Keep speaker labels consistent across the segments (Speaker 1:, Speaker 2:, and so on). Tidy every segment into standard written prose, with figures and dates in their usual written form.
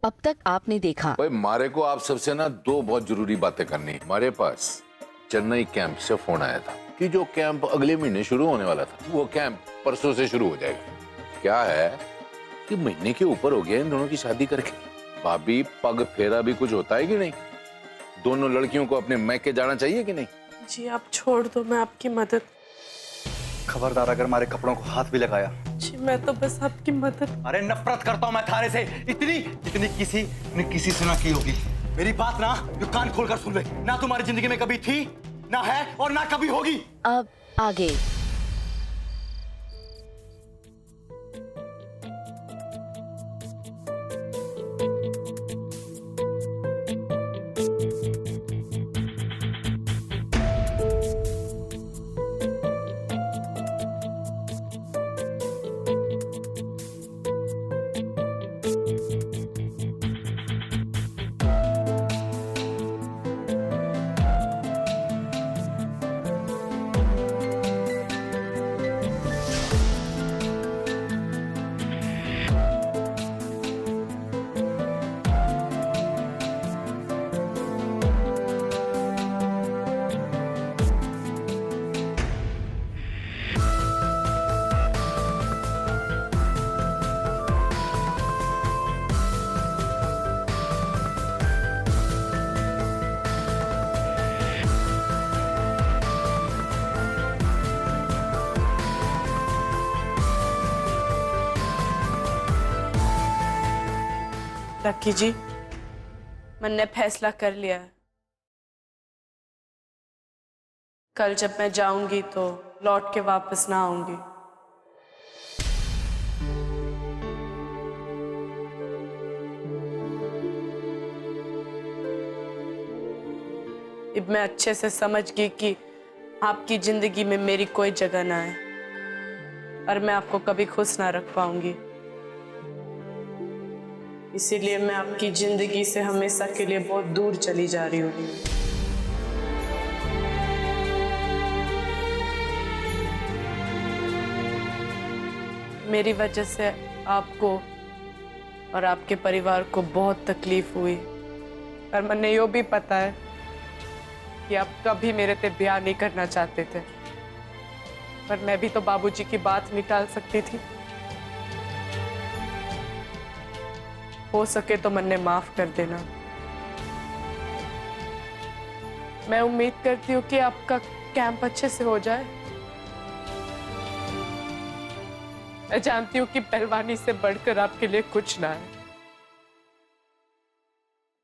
Speaker 1: अब तक आपने देखा।
Speaker 2: भाई मारे को आप सबसे ना दो बहुत जरूरी बातें करनी है। हमारे पास चेन्नई कैंप से फोन आया था कि जो कैंप अगले महीने शुरू होने वाला था वो कैंप परसों से शुरू हो जाएगा। क्या है कि महीने के ऊपर हो गया इन दोनों की शादी करके। भाभी पग फेरा भी कुछ होता है कि नहीं? दोनों लड़कियों को अपने मैके जाना चाहिए कि नहीं?
Speaker 3: जी आप छोड़ दो, मैं आपकी मदद।
Speaker 4: खबरदार अगर हमारे कपड़ों को हाथ भी लगाया।
Speaker 3: जी मैं तो बस आपकी मदद।
Speaker 4: अरे नफरत करता हूं मैं थारे से, इतनी जितनी किसी ने किसी से ना की होगी। मेरी बात ना जो कान खोलकर सुन ले, ना तुम्हारी जिंदगी में कभी थी, ना है और ना कभी होगी।
Speaker 1: अब आगे।
Speaker 3: लकी जी, मैंने फैसला कर लिया है। कल जब मैं जाऊंगी तो लौट के वापस ना आऊंगी। अब मैं अच्छे से समझ गई कि आपकी जिंदगी में मेरी कोई जगह ना है और मैं आपको कभी खुश ना रख पाऊंगी। इसीलिए मैं आपकी जिंदगी से हमेशा के लिए बहुत दूर चली जा रही हूँ। मेरी वजह से आपको और आपके परिवार को बहुत तकलीफ हुई और मैंने यो भी पता है कि आप कभी मेरे पे ब्याह नहीं करना चाहते थे, पर मैं भी तो बाबूजी की बात नहीं टाल सकती थी। हो सके तो मन्ने माफ कर देना। मैं उम्मीद करती हूँ कि आपका कैंप अच्छे से हो जाए। मैं जानती हूँ कि पहलवानी से बढ़कर आपके लिए कुछ ना है।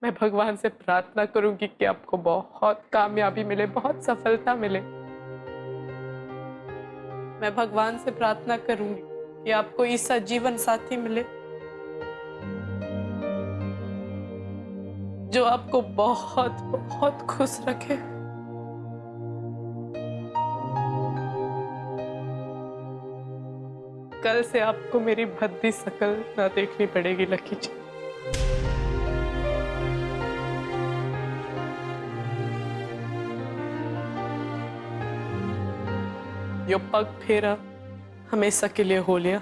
Speaker 3: मैं भगवान से प्रार्थना करूंगी कि आपको बहुत कामयाबी मिले, बहुत सफलता मिले। मैं भगवान से प्रार्थना करूंगी कि आपको ऐसा जीवन साथी मिले जो आपको बहुत बहुत खुश रखे। कल से आपको मेरी भद्दी शकल ना देखनी पड़ेगी लकी जी। यो पग फेरा हमेशा के लिए हो लिया।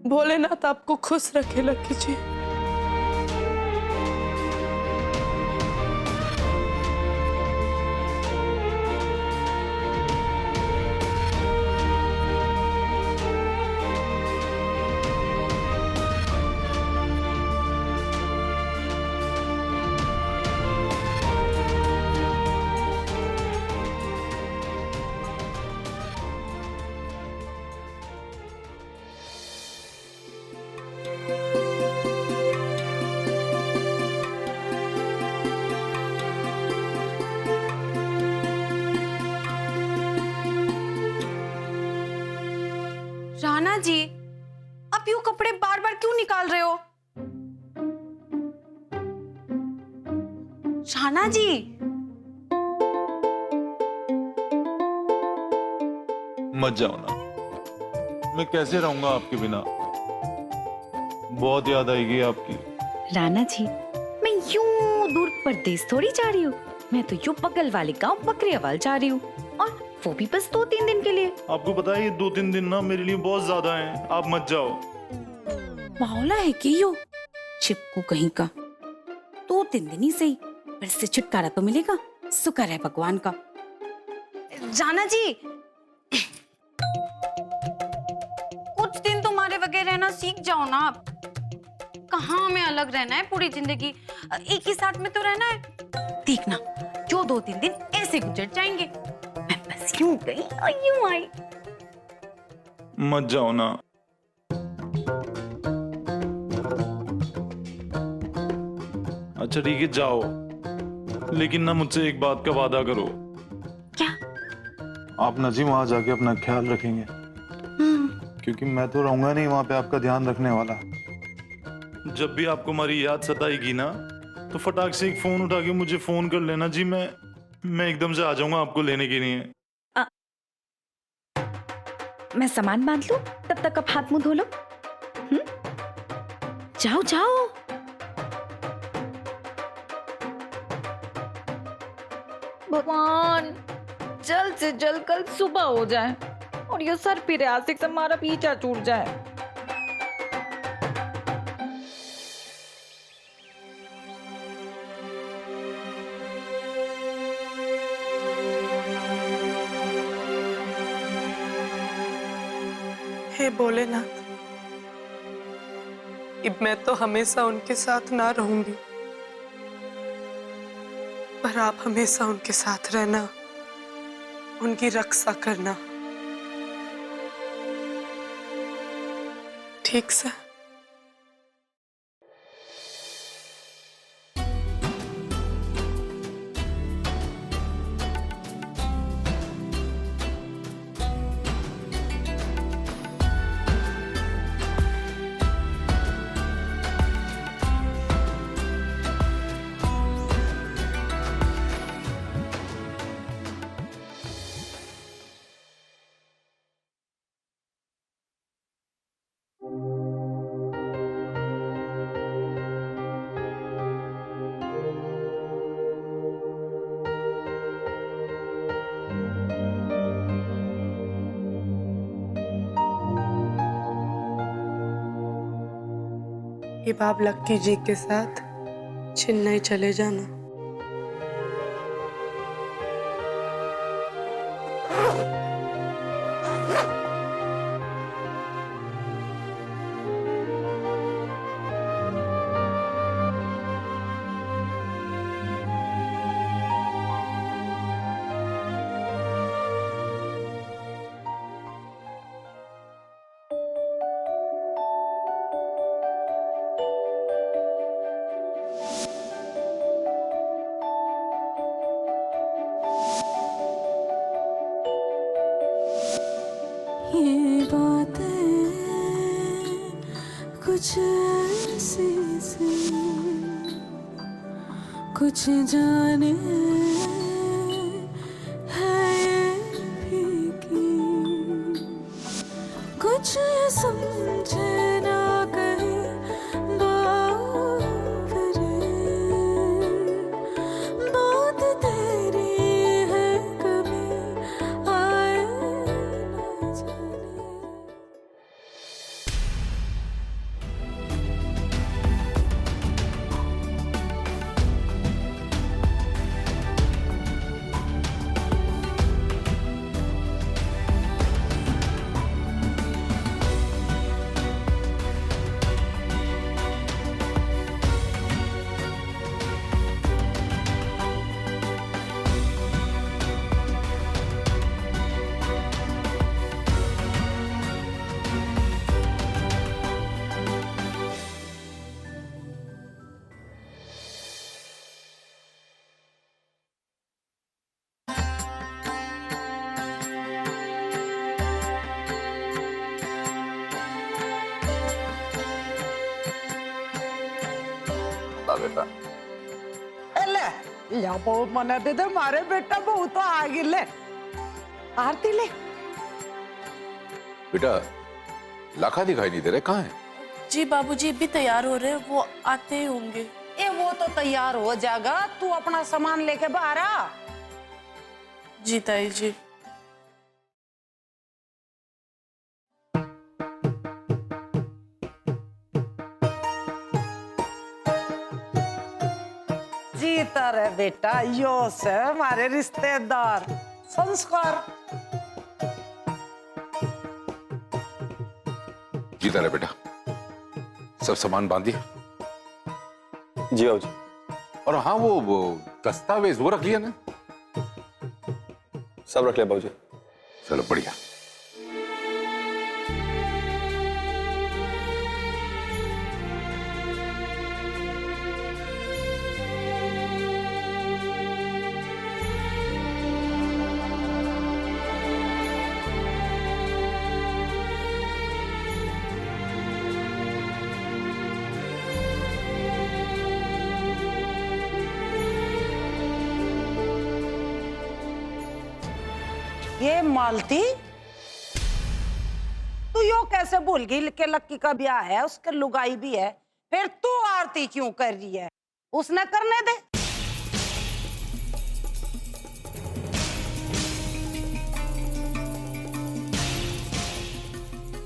Speaker 3: भोलेनाथ आपको खुश रखे लकी जी।
Speaker 5: शाहना जी, आप यूं कपड़े बार बार क्यों निकाल रहे हो? शाहना जी,
Speaker 6: मत जाओ ना, मैं कैसे रहूंगा आपके बिना। बहुत याद आएगी आपकी।
Speaker 7: राणा जी, मैं यूं दूर परदेश थोड़ी जा रही हूँ, मैं तो यूं बगल वाले गांव बकरियावाल जा रही हूँ, और वो भी बस 2-3 दिन के लिए।
Speaker 6: आपको पता है ये 2-3 दिन ना मेरे लिए बहुत ज्यादा हैं। आप मत जाओ।
Speaker 7: बावला है कि यो चिपकू कहीं का। 2-3 दिन ही सही, पर इससे छुटकारा तो मिलेगा। शुक्र है भगवान का।
Speaker 5: जाना जी, कुछ दिन तुम्हारे वगैरह रहना सीख जाओ ना आप। कहाँ हमें अलग रहना है पूरी जिंदगी, एक ही साथ में तो रहना है। देखना, जो 2-3 दिन ऐसे गुजर जाएंगे। मैं बस यूं गई और यूं आई।
Speaker 6: मत जाओ ना। अच्छा ठीक है, जाओ, लेकिन ना मुझसे एक बात का वादा करो।
Speaker 7: क्या?
Speaker 6: आप ना जी वहां जाके अपना ख्याल रखेंगे, क्योंकि मैं तो रहूंगा नहीं वहां पे आपका ध्यान रखने वाला। जब भी आपको हमारी याद सताएगी ना, तो फटाक से एक फोन उठा के मुझे फोन कर लेना जी। मैं एकदम से आ जाऊंगा आपको लेने के लिए।
Speaker 7: मैं सामान बांध लूं, तब तक आप हाथ मुंह धो लो। जाओ जाओ। भगवान, जल्द से जल्द कल सुबह हो जाए और ये सर फिर आशिक से हमारा पीछा छूट जाए।
Speaker 3: हे भोलेनाथ, अब मैं तो हमेशा उनके साथ ना रहूंगी, पर आप हमेशा उनके साथ रहना, उनकी रक्षा करना, ठीक से। अब आप लक्की जी के साथ चेन्नई चले जाना।
Speaker 8: ये बातें कुछ ऐसी सी, कुछ जाने है ये फीकी, कुछ ये समझे ना कहीं बावरे, बात तेरी है कभी आए ना जाने।
Speaker 9: या बहुत मना दे मारे बेटा बहू तो आ गई ले आरती ले।
Speaker 2: बेटा लाखा दिखाई नहीं दे रहे, कहाँ है?
Speaker 8: जी बाबूजी भी तैयार हो रहे हैं, वो आते ही होंगे।
Speaker 9: ए वो तो तैयार हो जाएगा, तू अपना सामान लेके बाहर आ।
Speaker 8: जी ताई जी।
Speaker 9: जीता रहे बेटा, यो से हमारे रिश्तेदार संस्कार।
Speaker 2: जीता रहे बेटा। सब सामान बांध दिया?
Speaker 10: जी बाबूजी।
Speaker 2: और हाँ वो दस्तावेज वो रख लिया ना?
Speaker 10: सब रख लिया बाबूजी।
Speaker 2: चलो बढ़िया।
Speaker 9: ये मालती, तू यो कैसे भूल गई कि लक्की का ब्याह है, उसके लुगाई भी है, फिर तू आरती क्यों कर रही है? उसने करने दे।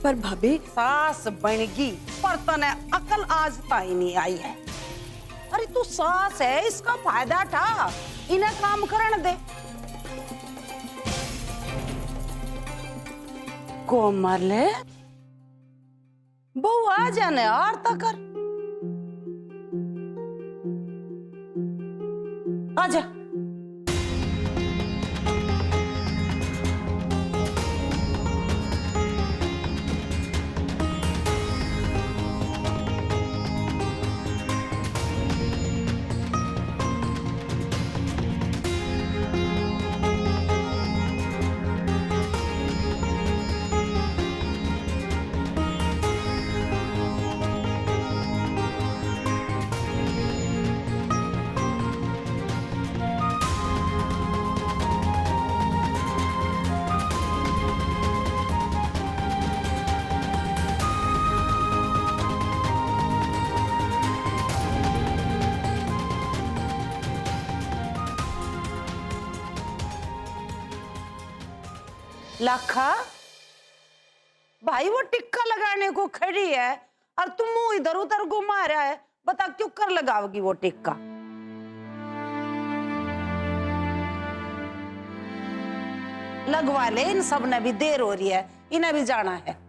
Speaker 8: पर भाभी
Speaker 9: सास बनेगी पर तने अकल आज ताई नहीं आई है। अरे तू सास है, इसका फायदा उठा, इन्हें काम करने दे। कोमल बहू आ जाने आरता कर, आजा। लाखा भाई वो टिक्का लगाने को खड़ी है और तुम मुंह इधर उधर घुमा रहा है, बता क्यों कर लगाओगी वो टिक्का? लगवा ले, इन सब ने भी देर हो रही है, इन्हें भी जाना है।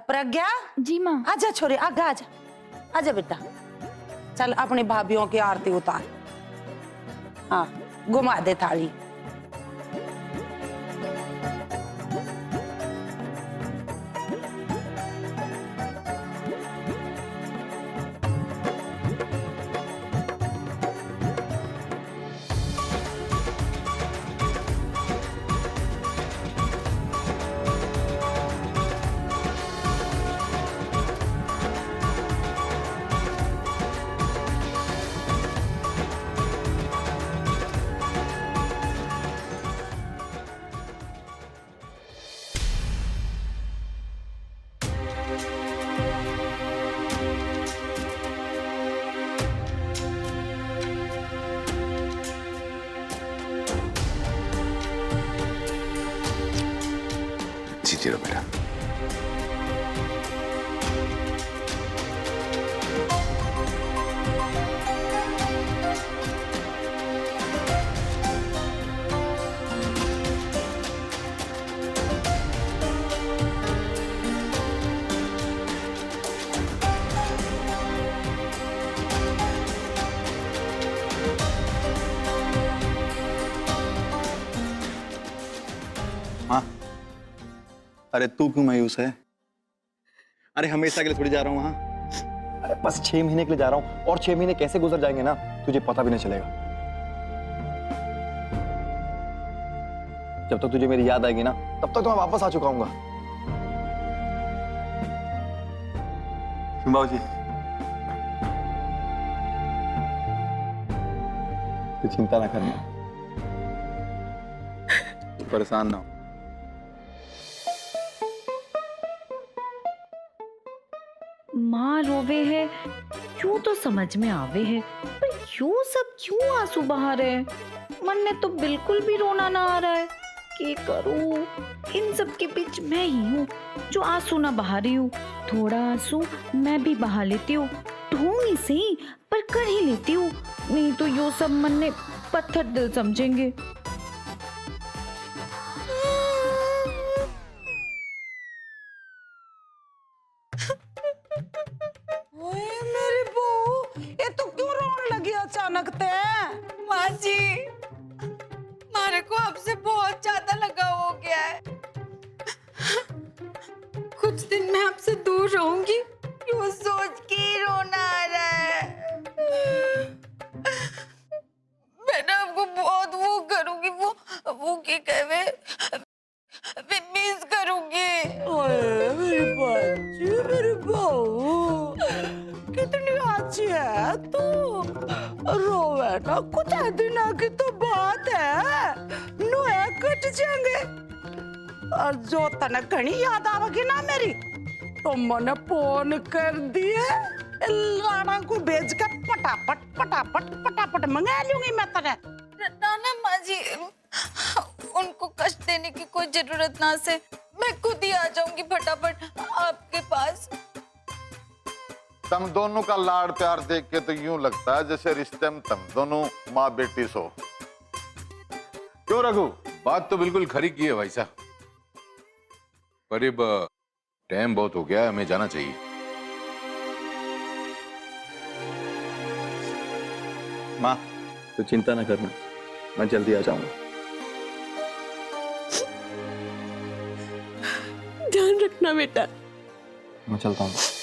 Speaker 9: प्रज्ञा
Speaker 7: जी माँ।
Speaker 9: आजा छोरी, आगे आजा, आजा बेटा, चल अपनी भाभीयों की आरती उतार। हाँ घुमा दे थाली।
Speaker 2: जीती रहो बेटा।
Speaker 10: अरे तू क्यों मायूस है? अरे हमेशा के लिए थोड़ी जा रहा हूँ वहां। अरे बस 6 महीने के लिए जा रहा हूँ, और 6 महीने कैसे गुजर जाएंगे ना तुझे पता भी नहीं चलेगा। जब तक तुझे मेरी याद आएगी ना तब तक तो मैं वापस आ चुका हूँगा। बाबूजी, तू चिंता ना करना, तू परेशान ना हो।
Speaker 7: माँ रोवे है यूं तो समझ में आवे है, पर यूं सब क्यों आंसू बहा रहे हैं? मन में तो बिल्कुल भी रोना ना आ रहा है। क्या करूं? इन सब के बीच मैं ही हूँ जो आंसू ना बहा रही हूँ। थोड़ा आंसू मैं भी बहा लेती हूँ, ढूंढ ही सही पर कर ही लेती हूँ, नहीं तो यो सब मन में पत्थर दिल समझेंगे।
Speaker 9: ओए मेरी बहू, ये तो क्यों रोने लगी अचानक ते?
Speaker 8: माँ जी, मारे को आपसे बहुत ज्यादा लगाव हो गया है। कुछ दिन मैं आपसे दूर रहूंगी, वो सोच के ही रोना आ रहा है। मैं ना आपको बहुत वो करूंगी, वो क्या कहवे, मिस करूंगी।
Speaker 9: ओए मेरी बच्ची, मेरी बहू, कितनी अच्छी है तू। रोवे ना, कुछ दिन की तो बात है, नुए कट जाएंगे। और जो तने घनी याद आवेगी ना मेरी, तो मैंने फोन कर दिए, लाड़ा को भेज कर पटापट मंगा लूंगी मैं तने।
Speaker 8: ना माँ जी, उनको कष्ट देने की कोई जरूरत ना से, मैं खुद ही आ जाऊंगी फटाफट आपके पास।
Speaker 2: तुम दोनों का लाड़ प्यार देख के तो यूं लगता है जैसे रिश्ते में तुम दोनों माँ बेटी सो। क्यों रघु? बात तो बिल्कुल खरी की है भाई साहब, करीब टाइम बहुत हो गया है, हमें जाना चाहिए।
Speaker 10: माँ तू चिंता ना करना, मैं जल्दी आ जाऊंगा।
Speaker 8: ध्यान रखना बेटा।
Speaker 10: मैं चलता हूँ।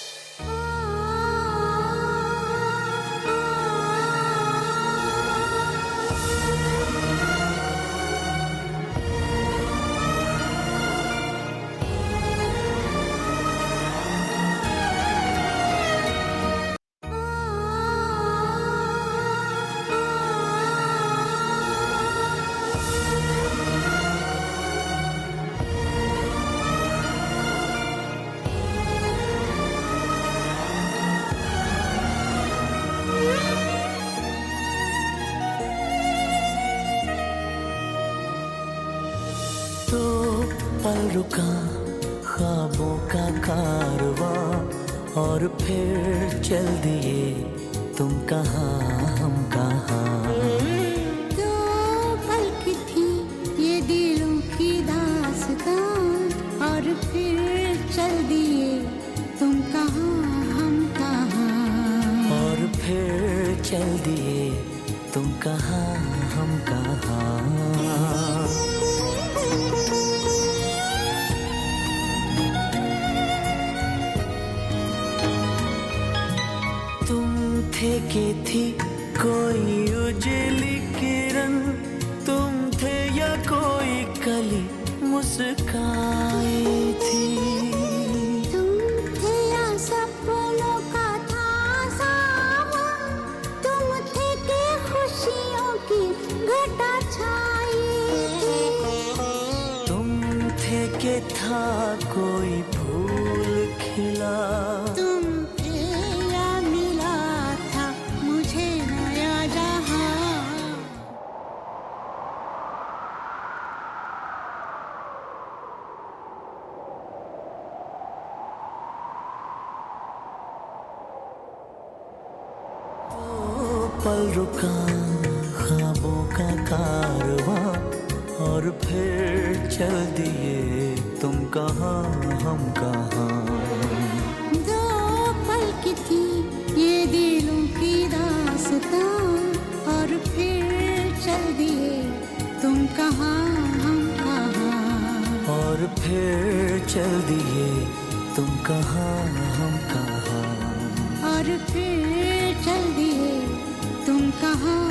Speaker 11: पल रुका ख्वाबों का कारवां, और फिर चल दिए तुम कहाँ हम कहाँ।
Speaker 12: दो पल की थी ये दिलों की दास्तां, और फिर चल दिए तुम कहाँ हम कहाँ।
Speaker 11: और फिर चल दिए तुम कहाँ हम कहाँ। के थी कोई उजली किरण, तुम थे या कोई कली मुस्काई थी।
Speaker 12: तुम थे या सपनों का था सावन, तुम थे के खुशियों की घटा छाई थी।
Speaker 11: तुम थे के था कोई फूल खिला, पल रुका ख्वाबों का कारवां, और फिर चल दिए तुम कहाँ हम कहाँ।
Speaker 12: दो पल की थी ये दिलों की दास्तां, और फिर चल दिए तुम कहाँ हम कहाँ।
Speaker 11: और फिर चल दिए तुम कहाँ हम कहाँ।
Speaker 12: और फिर चल दिए तुम कहाँ